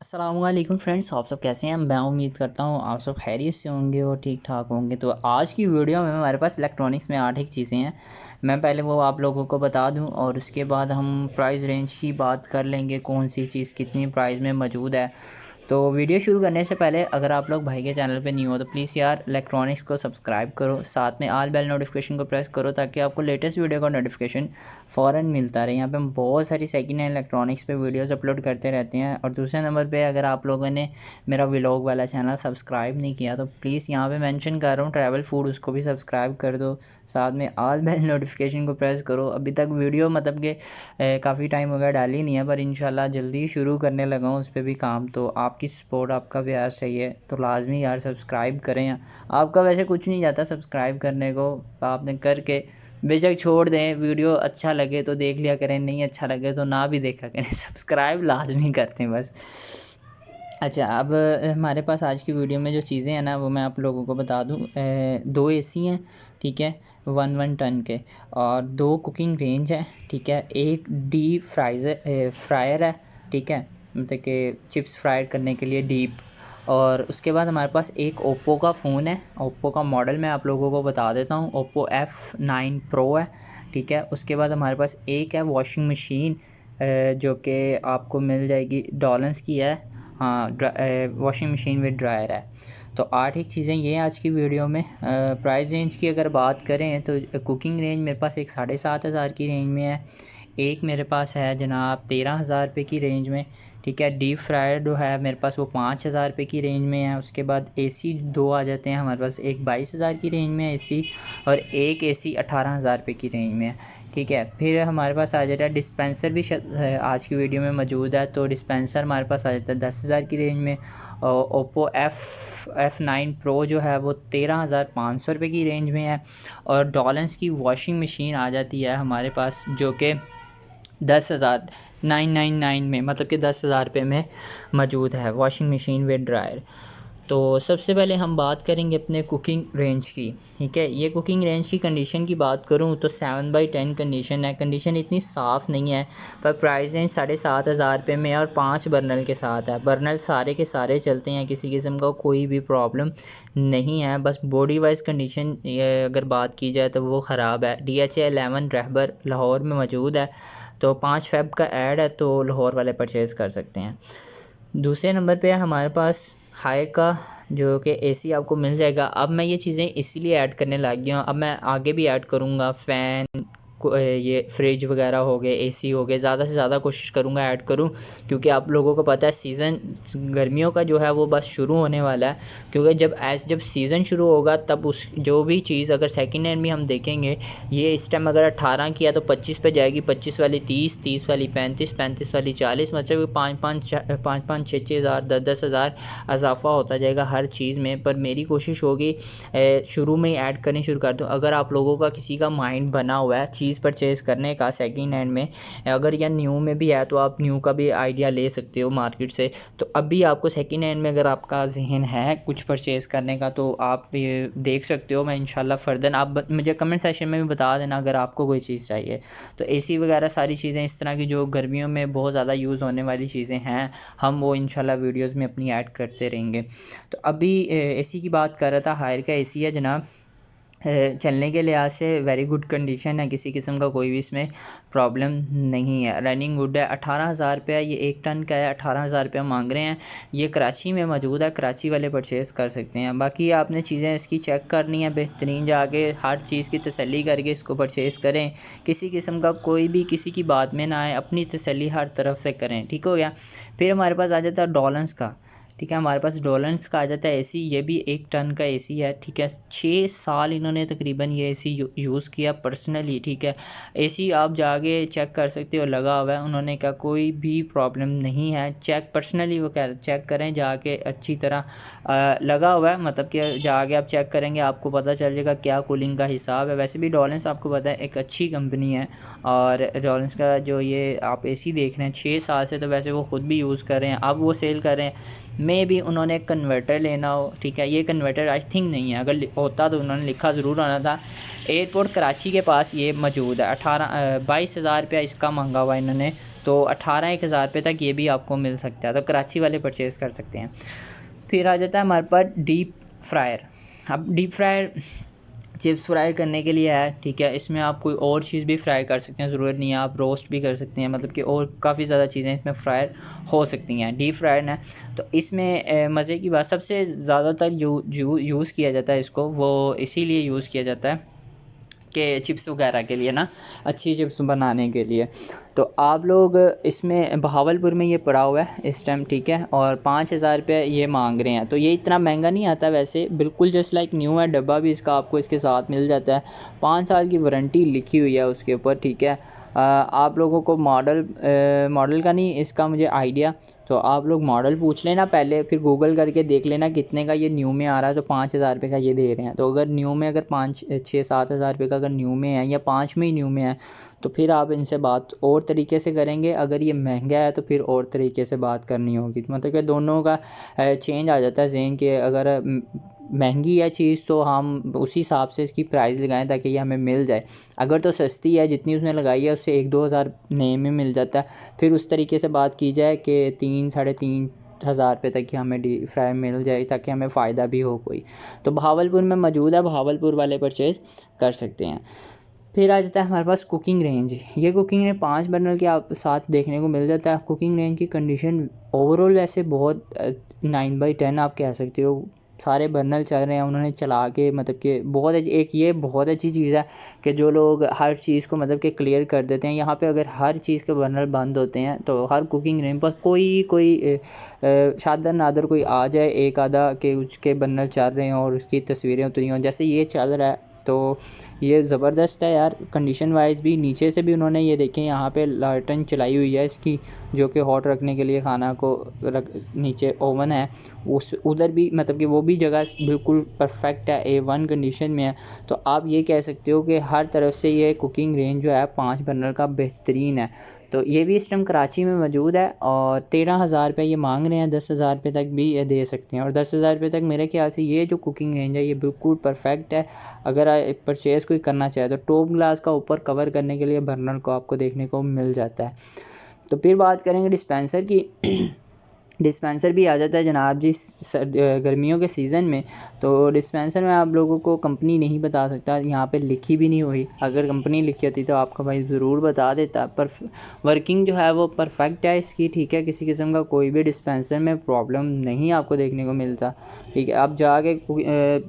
अस्सलामुअलैकुम फ्रेंड्स, आप सब कैसे हैं। मैं उम्मीद करता हूँ आप सब खैरियत से होंगे और ठीक ठाक होंगे। तो आज की वीडियो में हमारे पास इलेक्ट्रॉनिक्स में 8 एक चीज़ें हैं। मैं पहले वो आप लोगों को बता दूं और उसके बाद हम प्राइस रेंज की बात कर लेंगे, कौन सी चीज़ कितनी प्राइस में मौजूद है। तो वीडियो शुरू करने से पहले अगर आप लोग भाई के चैनल पे न्यू हो तो प्लीज़ यार इलेक्ट्रॉनिक्स को सब्सक्राइब करो, साथ में आल बेल नोटिफिकेशन को प्रेस करो ताकि आपको लेटेस्ट वीडियो का नोटिफिकेशन फ़ौरन मिलता रहे। यहाँ पे हम बहुत सारी सेकंड हैंड इलेक्ट्रॉनिक्स पे वीडियोस अपलोड करते रहते हैं। और दूसरे नंबर पे अगर आप लोगों ने मेरा व्लॉग वाला चैनल सब्सक्राइब नहीं किया तो प्लीज़ यहाँ पे मेंशन कर रहा हूँ ट्रैवल फूड, उसको भी सब्सक्राइब कर दो, साथ में आल बेल नोटिफिकेशन को प्रेस करो। अभी तक वीडियो मतलब कि काफ़ी टाइम हो गया डाली नहीं है, पर इंशाल्लाह जल्दी शुरू करने लगा हूँ उस पर भी काम। तो आपकी सपोर्ट, आपका प्यार चाहिए, तो लाजमी यार सब्सक्राइब करें। आपका वैसे कुछ नहीं जाता सब्सक्राइब करने को, आपने करके बेशक छोड़ दें। वीडियो अच्छा लगे तो देख लिया करें, नहीं अच्छा लगे तो ना भी देखा करें, सब्सक्राइब लाजमी करते हैं बस। अच्छा, अब हमारे पास आज की वीडियो में जो चीज़ें हैं ना वो मैं आप लोगों को बता दूं। 2 एसी हैं, ठीक है, 1 टन के, और 2 कुकिंग रेंज है, ठीक है, एक डीप फ्रायर है, ठीक है, मतलब कि चिप्स फ्राई करने के लिए डीप। और उसके बाद हमारे पास एक ओप्पो का फ़ोन है। ओप्पो का मॉडल मैं आप लोगों को बता देता हूँ, ओप्पो F9 प्रो है, ठीक है। उसके बाद हमारे पास एक है वॉशिंग मशीन, जो कि आपको मिल जाएगी, डॉलन्स की है, हाँ, वॉशिंग मशीन विद ड्रायर है। तो 8 एक चीज़ें ये हैं आज की वीडियो में। प्राइस रेंज की अगर बात करें तो कुकिंग रेंज मेरे पास एक 7,500 की रेंज में है, एक मेरे पास है जनाब 13,000 रुपये की रेंज में, ठीक है। डीप फ्रायर जो है मेरे पास वो 5,000 रुपये की रेंज में है। उसके बाद एसी 2 आ जाते हैं हमारे पास, एक 22,000 की रेंज में है एसी, और एक एसी 18,000 रुपये की रेंज में है, ठीक है। फिर हमारे पास आ जाता है डिस्पेंसर भी आज की वीडियो में मौजूद है। तो डिस्पेंसर हमारे पास आ जाता है 10,000 की रेंज में। और ओप्पो F9 प्रो जो है वो 13,500 रुपये की रेंज में है। और डॉलन्स की वॉशिंग मशीन आ जाती है हमारे पास जो कि 10,999 में, मतलब कि 10,000 रुपये में मौजूद है, वॉशिंग मशीन विद ड्रायर। तो सबसे पहले हम बात करेंगे अपने कुकिंग रेंज की, ठीक है। ये कुकिंग रेंज की कंडीशन की बात करूँ तो 7/10 कंडीशन है। कंडीशन इतनी साफ़ नहीं है, पर प्राइस रेंज 7,500 रुपये में और 5 बर्नल के साथ है। बर्नल सारे के सारे चलते हैं, किसी किस्म का कोई भी प्रॉब्लम नहीं है। बस बॉडी वाइज कंडीशन अगर बात की जाए तो वो ख़राब है। DHA 11 रहबर लाहौर में मौजूद है, तो 5 फ़ेब का ऐड है, तो लाहौर वाले परचेज़ कर सकते हैं। दूसरे नंबर पे हमारे पास हायर का जो कि एसी आपको मिल जाएगा। अब मैं ये चीज़ें इसीलिए ऐड करने लग गया हूँ, अब मैं आगे भी ऐड करूँगा। फ़ैन, ये फ्रिज वगैरह हो गए, एसी हो गए, ज़्यादा से ज़्यादा कोशिश करूँगा ऐड करूँ, क्योंकि आप लोगों को पता है सीज़न गर्मियों का जो है वो बस शुरू होने वाला है। क्योंकि जब सीज़न शुरू होगा तब उस जो भी चीज़ अगर सेकंड हैंड भी हम देखेंगे, ये इस टाइम अगर 18 की है तो 25 पे जाएगी, 25 वाली 30, 30 वाली 35, 35 वाली 40, मतलब 5-5 6-6 हज़ार 10-10 हज़ार इजाफा होता जाएगा हर चीज़ में। पर मेरी कोशिश होगी शुरू में ही ऐड करनी शुरू कर दूँ। अगर आप लोगों का किसी का माइंड बना हुआ है चीज़ परचेज़ करने का सेकंड हैंड में, अगर या न्यू में भी है तो आप न्यू का भी आइडिया ले सकते हो मार्केट से। तो अभी आपको सेकंड हैंड में अगर आपका जहन है कुछ परचेज़ करने का तो आप ये देख सकते हो। मैं इंशाल्लाह फर्दर आप मुझे कमेंट सेक्शन में भी बता देना अगर आपको कोई चीज़ चाहिए। तो एसी वगैरह सारी चीज़ें इस तरह की जो गर्मियों में बहुत ज़्यादा यूज़ होने वाली चीज़ें हैं, हम वो इंशाल्लाह वीडियोज़ में अपनी ऐड करते रहेंगे। तो अभी एसी की बात कर रहा था, हायर का एसी है जनाब, चलने के लिहाज से वेरी गुड कंडीशन है, किसी किस्म का कोई भी इसमें प्रॉब्लम नहीं है। रनिंग गुड है। 18,000 रुपया ये 1 टन का है, 18,000 रुपया मांग रहे हैं। ये कराची में मौजूद है, कराची वाले परचेज़ कर सकते हैं। बाकी आपने चीज़ें इसकी चेक करनी है बेहतरीन, जाके हर चीज़ की तसल्ली करके इसको परचेज़ करें। किसी किस्म का कोई भी किसी की बात में ना आए, अपनी तसल्ली हर तरफ से करें, ठीक हो गया। फिर हमारे पास आ जाता है डॉलन्स का, ठीक है। हमारे पास डॉलन्स का आ जाता है एसी, ये भी 1 टन का एसी है, ठीक है। 6 साल इन्होंने तकरीबन ये एसी यूज़ किया पर्सनली, ठीक है। एसी आप जाके चेक कर सकते हो, लगा हुआ है, उन्होंने कहा कोई भी प्रॉब्लम नहीं है। चेक पर्सनली वो कह चेक करें जाके अच्छी तरह, लगा हुआ है, मतलब कि जाके आप चेक करेंगे आपको पता चल जाएगा क्या कूलिंग का हिसाब है। वैसे भी डॉलन्स आपको पता है एक अच्छी कंपनी है, और डॉलन्स का जो ये आप एसी देख रहे हैं 6 साल से, तो वैसे वो ख़ुद भी यूज़ कर रहे हैं, अब वो सेल कर रहे हैं। मे भी उन्होंने कन्वर्टर लेना हो, ठीक है। ये कन्वर्टर आई थिंक नहीं है, अगर होता तो उन्होंने लिखा ज़रूर आना था। एयरपोर्ट कराची के पास ये मौजूद है। 22,000 रुपया इसका मांगा हुआ इन्होंने, तो 18-1 हज़ार रुपये तक ये भी आपको मिल सकता है, तो कराची वाले परचेज़ कर सकते हैं। फिर आ जाता है हमारे पास डीप फ्रायर। अब डीप फ्रायर चिप्स फ्राई करने के लिए है, ठीक है। इसमें आप कोई और चीज़ भी फ्राई कर सकते हैं, ज़रूरत नहीं है आप रोस्ट भी कर सकते हैं, मतलब कि और काफ़ी ज़्यादा चीज़ें इसमें फ्राई हो सकती हैं। डीप फ्रायर है तो इसमें मज़े की बात सबसे ज़्यादातर यूज़ किया जाता है इसको, वो इसीलिए यूज़ किया जाता है कि चिप्स वगैरह के लिए ना, अच्छी चिप्स बनाने के लिए। तो आप लोग इसमें बहावलपुर में ये पड़ा हुआ है इस टाइम, ठीक है, और 5,000 रुपये ये मांग रहे हैं। तो ये इतना महंगा नहीं आता वैसे, बिल्कुल जस्ट लाइक न्यू है, डब्बा भी इसका आपको इसके साथ मिल जाता है। 5 साल की वारंटी लिखी हुई है उसके ऊपर, ठीक है। आप लोगों को मॉडल का नहीं इसका मुझे आइडिया, तो आप लोग मॉडल पूछ लेना पहले, फिर गूगल करके देख लेना कितने का ये न्यू में आ रहा है। तो 5,000 रुपये का ये दे रहे हैं। तो अगर न्यू में अगर 5-6-7 हज़ार रुपये का अगर न्यू में है या 5 में ही न्यू में है तो फिर आप इनसे बात और तरीके से करेंगे। अगर ये महंगा है तो फिर और तरीके से बात करनी होगी, मतलब कि दोनों का चेंज आ जाता है ज़हन के। अगर महंगी है चीज़ तो हम उसी हिसाब से इसकी प्राइस लगाएं ताकि ये हमें मिल जाए। अगर तो सस्ती है, जितनी उसने लगाई है उससे 1-2 हज़ार नए में मिल जाता है, फिर उस तरीके से बात की जाए कि 3-3.5 हज़ार रुपये तक की हमें डीप फ्राई मिल जाए ताकि हमें फ़ायदा भी हो कोई। तो बहावलपुर में मौजूद है, बहावलपुर वाले परचेज़ कर सकते हैं। फिर आ जाता है हमारे पास कुकिंग रेंज। ये कुकिंग रेंज 5 बर्नर के आप साथ देखने को मिल जाता है। कुकिंग रेंज की कंडीशन ओवरऑल वैसे बहुत 9/10 आप कह सकते हो। सारे बर्नर चल रहे हैं, उन्होंने चला के मतलब कि बहुत एक ये बहुत अच्छी चीज़ है कि जो लोग हर चीज़ को मतलब कि क्लियर कर देते हैं। यहाँ पे अगर हर चीज़ के बर्नर बंद होते हैं तो हर कुकिंग रेंज पर कोई शादर नादर कोई आ जाए एक आधा के उसके बर्नर चल रहे हैं और उसकी तस्वीरें उतरी हों, जैसे ये चल रहा है। तो ये ज़बरदस्त है यार, कंडीशन वाइज भी। नीचे से भी उन्होंने ये देखें यहाँ पे लालटेन चलाई हुई है इसकी, जो कि हॉट रखने के लिए खाना को नीचे ओवन है उस उधर भी, मतलब कि वो भी जगह बिल्कुल परफेक्ट है, A1 कंडीशन में है। तो आप ये कह सकते हो कि हर तरफ से ये कुकिंग रेंज जो है 5 बर्नर का बेहतरीन है। तो ये भी इस टाइम कराची में मौजूद है और 13,000 रुपये ये मांग रहे हैं। 10,000 रुपये तक भी ये दे सकते हैं, और 10,000 रुपये तक मेरे ख्याल से ये जो कुकिंग रेंज है ये बिल्कुल परफेक्ट है। अगर परचेज़ कोई करना चाहे तो टॉप ग्लास का ऊपर कवर करने के लिए बर्नर को आपको देखने को मिल जाता है। तो फिर बात करेंगे डिस्पेंसर की। डिस्पेंसर भी आ जाता है जनाब जी गर्मियों के सीज़न में। तो डिस्पेंसर में आप लोगों को कंपनी नहीं बता सकता, यहाँ पे लिखी भी नहीं हुई। अगर कंपनी लिखी होती तो आपका भाई ज़रूर बता देता। पर वर्किंग जो है वो परफेक्ट है इसकी, ठीक है। किसी किस्म का कोई भी डिस्पेंसर में प्रॉब्लम नहीं आपको देखने को मिलता, ठीक है। अब जाके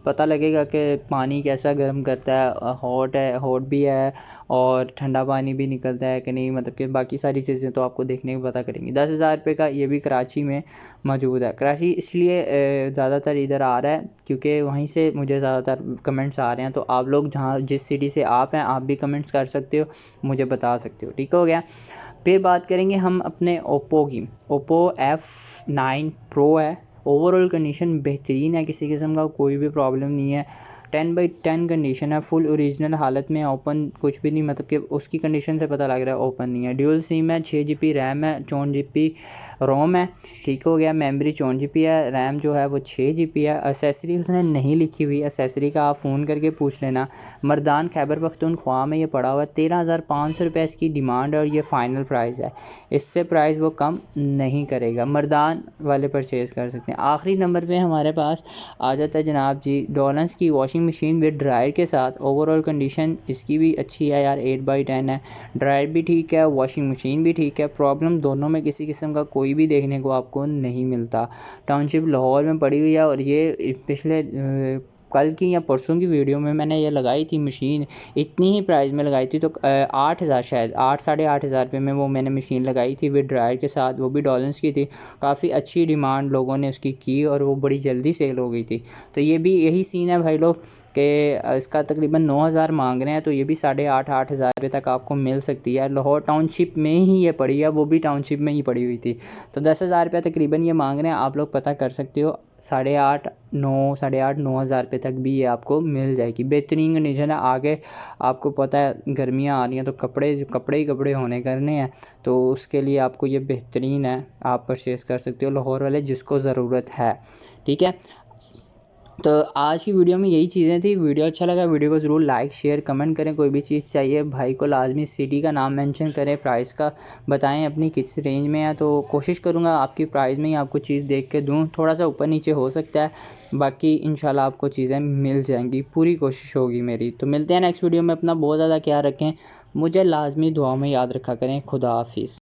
पता लगेगा कि पानी कैसा गर्म करता है, हॉट है, हॉट भी है और ठंडा पानी भी निकलता है कि नहीं, मतलब कि बाकी सारी चीज़ें तो आपको देखने को पता करेंगी। 10,000 रुपये का ये भी कराची में मौजूद है। कराची इसलिए ज़्यादातर इधर आ रहा है क्योंकि वहीं से मुझे ज़्यादातर कमेंट्स आ रहे हैं। तो आप लोग जहाँ जिस सिटी से आप हैं आप भी कमेंट्स कर सकते हो, मुझे बता सकते हो, ठीक हो गया। फिर बात करेंगे हम अपने ओप्पो की। ओप्पो F9 Pro है, ओवरऑल कंडीशन बेहतरीन है, किसी किस्म का कोई भी प्रॉब्लम नहीं है। 10/10 कंडीशन है, फुल ओरिजिनल हालत में, ओपन कुछ भी नहीं, मतलब कि उसकी कंडीशन से पता लग रहा है ओपन नहीं है। ड्यूल सिम है, 6 GB रैम है, 64 GB रोम है, ठीक हो गया। मेमोरी 64 GB है, रैम जो है वो 6 GB है। एसेसरी उसने नहीं लिखी हुई, एसेसरी का आप फ़ोन करके पूछ लेना। मर्दान खैबर पख्तूनख्वा में ये पड़ा हुआ है। 13,500 रुपये इसकी डिमांड है और ये फ़ाइनल प्राइस है, इससे प्राइस वो कम नहीं करेगा। मर्दान वाले परचेज़ कर सकते हैं। आखिरी नंबर पे हमारे पास आ जाता है जनाब जी डॉलर्स की वॉशिंग मशीन विद ड्रायर के साथ। ओवरऑल कंडीशन इसकी भी अच्छी है यार, 8/10 है। ड्रायर भी ठीक है, वॉशिंग मशीन भी ठीक है। प्रॉब्लम दोनों में किसी किस्म का कोई भी देखने को आपको नहीं मिलता। टाउनशिप लाहौर में पड़ी हुई है और ये पिछले कल की या परसों की वीडियो में मैंने ये लगाई थी मशीन, इतनी ही प्राइस में लगाई थी। तो 8,000 शायद 8-8,500 रुपये में वो मैंने मशीन लगाई थी विद ड्रायर के साथ, वो भी डॉलर्स की थी। काफ़ी अच्छी डिमांड लोगों ने उसकी की और वो बड़ी जल्दी सेल हो गई थी। तो ये भी यही सीन है भाई लोग कि इसका तकरीबन 9,000 मांग रहे हैं, तो ये भी 8,500-8 हज़ार रुपये तक आपको मिल सकती है। लाहौर टाउनशिप में ही ये पड़ी है, वो भी टाउनशिप में ही पड़ी हुई थी। तो 10,000 रुपये तकरीबन ये मांग रहे हैं, आप लोग पता कर सकते हो। 8,500-9 हज़ार रुपये तक भी ये आपको मिल जाएगी। बेहतरीन कंडीशन है। आगे आपको पता है गर्मियाँ आ रही हैं तो कपड़े ही कपड़े होने करने हैं, तो उसके लिए आपको ये बेहतरीन है, आप परचेज़ कर सकते हो लाहौर वाले जिसको ज़रूरत है, ठीक है। तो आज की वीडियो में यही चीज़ें थी। वीडियो अच्छा लगा वीडियो को ज़रूर लाइक शेयर कमेंट करें। कोई भी चीज़ चाहिए भाई को लाजमी सिटी का नाम मेंशन करें, प्राइस का बताएं अपनी किस रेंज में है, तो कोशिश करूँगा आपकी प्राइस में ही आपको चीज़ देख के दूँ। थोड़ा सा ऊपर नीचे हो सकता है, बाकी इंशाल्लाह आपको चीज़ें मिल जाएंगी, पूरी कोशिश होगी मेरी। तो मिलते हैं नेक्स्ट वीडियो में। अपना बहुत ज़्यादा ख्याल रखें, मुझे लाजमी दुआ में याद रखा करें। खुदा हाफिज़।